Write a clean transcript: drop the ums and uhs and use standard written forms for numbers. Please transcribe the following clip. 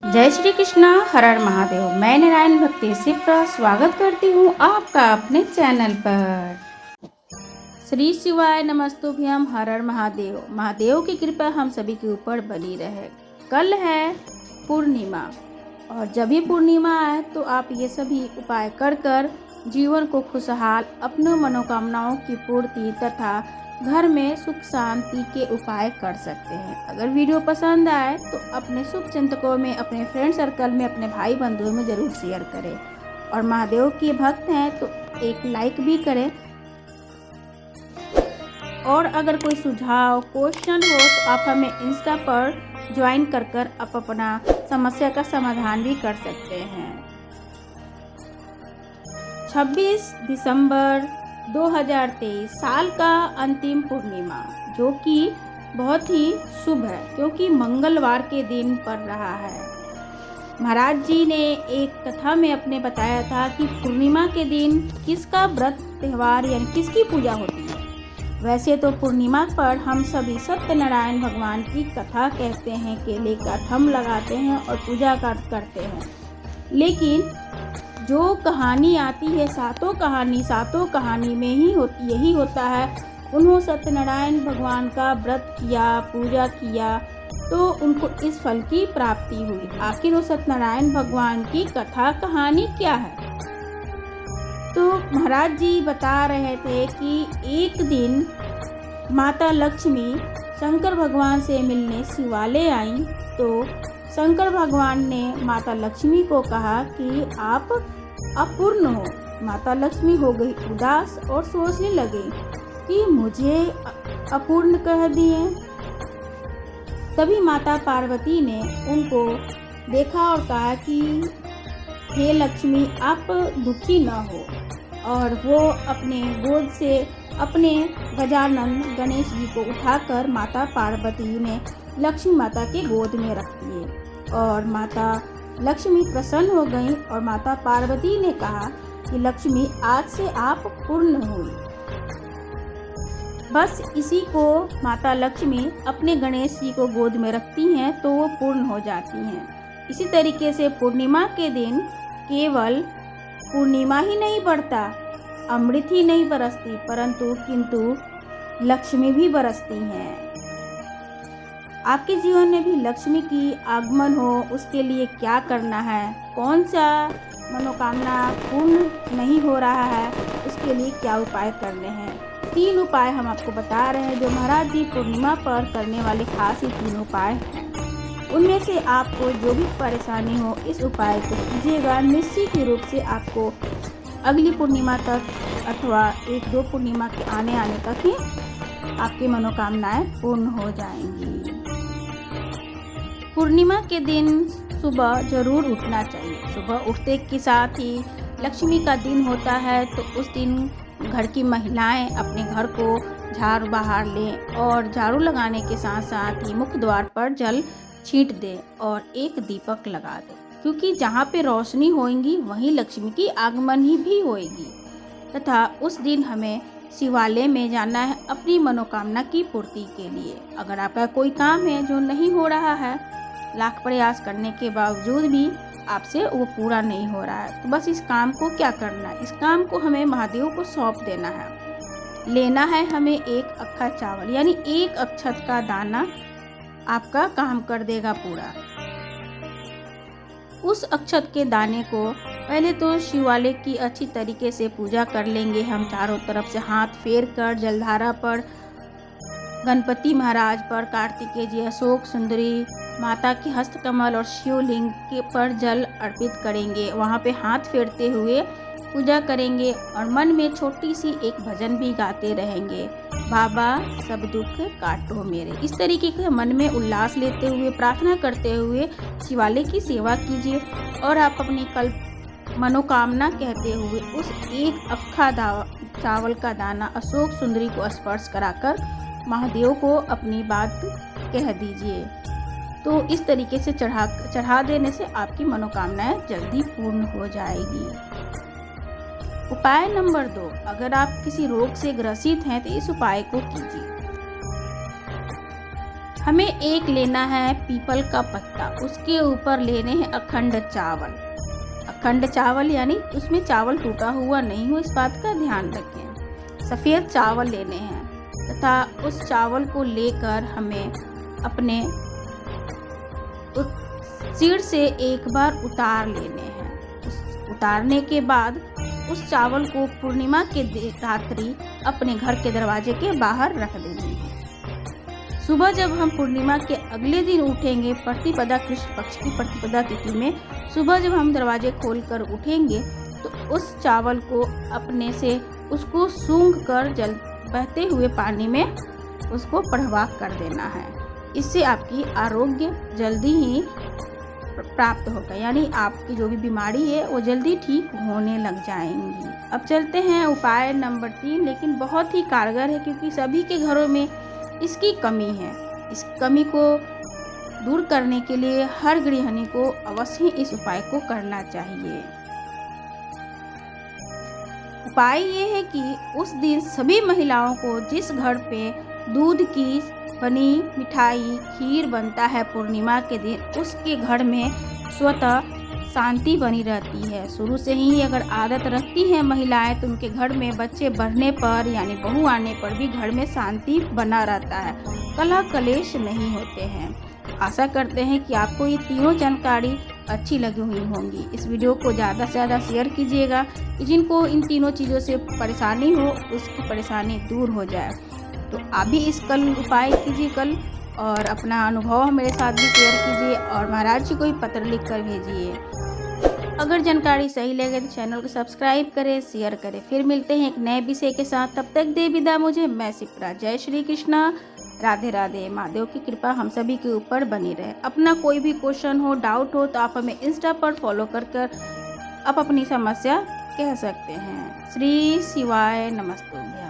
जय श्री कृष्णा, हर हर महादेव। मैं नारायण भक्ति सिप्रा स्वागत करती हूँ आपका अपने चैनल पर। श्री शिवाय नमस्तुभ्यम, हर हर महादेव। महादेव की कृपा हम सभी के ऊपर बनी रहे। कल है पूर्णिमा और जब भी पूर्णिमा आए तो आप ये सभी उपाय कर जीवन को खुशहाल, अपने मनोकामनाओं की पूर्ति तथा घर में सुख शांति के उपाय कर सकते हैं। अगर वीडियो पसंद आए तो अपने शुभ चिंतकों में, अपने फ्रेंड सर्कल में, अपने भाई बंधुओं में ज़रूर शेयर करें। और महादेव के भक्त हैं तो एक लाइक भी करें। और अगर कोई सुझाव, क्वेश्चन हो तो आप हमें इंस्टा पर ज्वाइन कर आप अपना समस्या का समाधान भी कर सकते हैं। 26 दिसंबर 2023 साल का अंतिम पूर्णिमा, जो कि बहुत ही शुभ है क्योंकि मंगलवार के दिन पड़ रहा है। महाराज जी ने एक कथा में अपने बताया था कि पूर्णिमा के दिन किसका व्रत त्योहार यानी किसकी पूजा होती है। वैसे तो पूर्णिमा पर हम सभी सत्यनारायण भगवान की कथा कहते हैं, केले का थम लगाते हैं और पूजा करते हैं। लेकिन जो कहानी आती है, सातों कहानी में ही यही होता है। उन्होंने सत्यनारायण भगवान का व्रत किया, पूजा किया तो उनको इस फल की प्राप्ति हुई। आखिर वो सत्यनारायण भगवान की कथा कहानी क्या है? तो महाराज जी बता रहे थे कि एक दिन माता लक्ष्मी शंकर भगवान से मिलने शिवालय आईं तो शंकर भगवान ने माता लक्ष्मी को कहा कि आप अपूर्ण हो। माता लक्ष्मी हो गई उदास और सोचने लगी कि मुझे अपूर्ण कह दिए। तभी माता पार्वती ने उनको देखा और कहा कि हे लक्ष्मी, आप दुखी न हो। और वो अपने गोद से अपने गजानन गणेश जी को उठाकर माता पार्वती ने लक्ष्मी माता के गोद में रख दिए। और माता लक्ष्मी प्रसन्न हो गई और माता पार्वती ने कहा कि लक्ष्मी, आज से आप पूर्ण हुई। बस इसी को माता लक्ष्मी अपने गणेश जी को गोद में रखती हैं तो वो पूर्ण हो जाती हैं। इसी तरीके से पूर्णिमा के दिन केवल पूर्णिमा ही नहीं बढ़ता, अमृत ही नहीं बरसती, किंतु लक्ष्मी भी बरसती हैं। आपके जीवन में भी लक्ष्मी की आगमन हो, उसके लिए क्या करना है, कौन सा मनोकामना पूर्ण नहीं हो रहा है, उसके लिए क्या उपाय करने हैं। 3 उपाय हम आपको बता रहे हैं जो महाराज जी पूर्णिमा पर करने वाले खास ही 3 उपाय हैं। उनमें से आपको जो भी परेशानी हो इस उपाय को कीजिएगा। निश्चित ही रूप से आपको अगली पूर्णिमा तक अथवा 1-2 पूर्णिमा के आने तक ही आपकी मनोकामनाएं पूर्ण हो जाएंगी। पूर्णिमा के दिन सुबह जरूर उठना चाहिए। सुबह उठते के साथ ही लक्ष्मी का दिन होता है तो उस दिन घर की महिलाएं अपने घर को झाड़ू बहार लें और झाड़ू लगाने के साथ साथ ही मुख्य द्वार पर जल छींट दें और एक दीपक लगा दें, क्योंकि जहाँ पे रोशनी होगी वहीं लक्ष्मी की आगमन ही भी होगी। तथा उस दिन हमें शिवालय में जाना है अपनी मनोकामना की पूर्ति के लिए। अगर आपका कोई काम है जो नहीं हो रहा है, लाख प्रयास करने के बावजूद भी आपसे वो पूरा नहीं हो रहा है, तो बस इस काम को क्या करना है, इस काम को हमें महादेव को सौंप देना है। लेना है हमें एक अक्खा चावल यानी 1 अक्षत का दाना, आपका काम कर देगा पूरा। उस अक्षत के दाने को पहले तो शिवालय की अच्छी तरीके से पूजा कर लेंगे हम। चारों तरफ से हाथ फेर कर जलधारा पर, गणपति महाराज पर, कार्तिकेय जी, अशोक सुंदरी माता की हस्तकमल और शिवलिंग के पर जल अर्पित करेंगे। वहाँ पे हाथ फेरते हुए पूजा करेंगे और मन में छोटी सी एक भजन भी गाते रहेंगे, बाबा सब दुख काटो मेरे। इस तरीके के मन में उल्लास लेते हुए, प्रार्थना करते हुए शिवालय की सेवा कीजिए। और आप अपनी मनोकामना कहते हुए उस 1 अक्खा चावल का दाना अशोक सुंदरी को स्पर्श कराकर महादेव को अपनी बात कह दीजिए। तो इस तरीके से चढ़ा देने से आपकी मनोकामनाएं जल्दी पूर्ण हो जाएगी। उपाय नंबर 2, अगर आप किसी रोग से ग्रसित हैं तो इस उपाय को कीजिए। हमें एक लेना है पीपल का पत्ता, उसके ऊपर लेने हैं अखंड चावल। अखंड चावल यानी उसमें चावल टूटा हुआ नहीं हो, इस बात का ध्यान रखें। सफ़ेद चावल लेने हैं तथा उस चावल को लेकर हमें अपने सिर से एक बार उतार लेने हैं। उतारने के बाद उस चावल को पूर्णिमा के रात्रि अपने घर के दरवाजे के बाहर रख देनी है। सुबह जब हम पूर्णिमा के अगले दिन उठेंगे, प्रतिपदा कृष्ण पक्ष की प्रतिपदा तिथि में सुबह जब हम दरवाजे खोलकर उठेंगे तो उस चावल को अपने से उसको सूंघ कर बहते हुए पानी में उसको प्रवाह कर देना है। इससे आपकी आरोग्य जल्दी ही प्राप्त होगा, यानी आपकी जो भी बीमारी है वो जल्दी ठीक होने लग जाएंगी। अब चलते हैं उपाय नंबर 3, लेकिन बहुत ही कारगर है क्योंकि सभी के घरों में इसकी कमी है। इस कमी को दूर करने के लिए हर गृहिणी को अवश्य ही इस उपाय को करना चाहिए। उपाय ये है कि उस दिन सभी महिलाओं को जिस घर पे दूध की बनी मिठाई खीर बनता है पूर्णिमा के दिन, उसके घर में स्वतः शांति बनी रहती है। शुरू से ही अगर आदत रखती हैं महिलाएं तो उनके घर में बच्चे बढ़ने पर यानी बहू आने पर भी घर में शांति बना रहता है, कलह कलेश नहीं होते हैं। आशा करते हैं कि आपको ये तीनों जानकारी अच्छी लगी हुई होंगी। इस वीडियो को ज़्यादा से ज़्यादा शेयर कीजिएगा कि जिनको इन तीनों चीज़ों से परेशानी हो उसकी परेशानी दूर हो जाए। तो आप भी इस कल उपाय कीजिए कल, और अपना अनुभव मेरे साथ भी शेयर कीजिए और महाराज जी को भी पत्र लिख कर भेजिए। अगर जानकारी सही लगे तो चैनल को सब्सक्राइब करें, शेयर करें। फिर मिलते हैं एक नए विषय के साथ, तब तक दे विदा मुझे, मैं शिप्रा। जय श्री कृष्णा, राधे राधे। महादेव की कृपा हम सभी के ऊपर बनी रहे। अपना कोई भी क्वेश्चन हो, डाउट हो तो आप हमें इंस्टा पर फॉलो कर आप अपनी समस्या कह सकते हैं। श्री शिवाय नमस्तुभ्यं।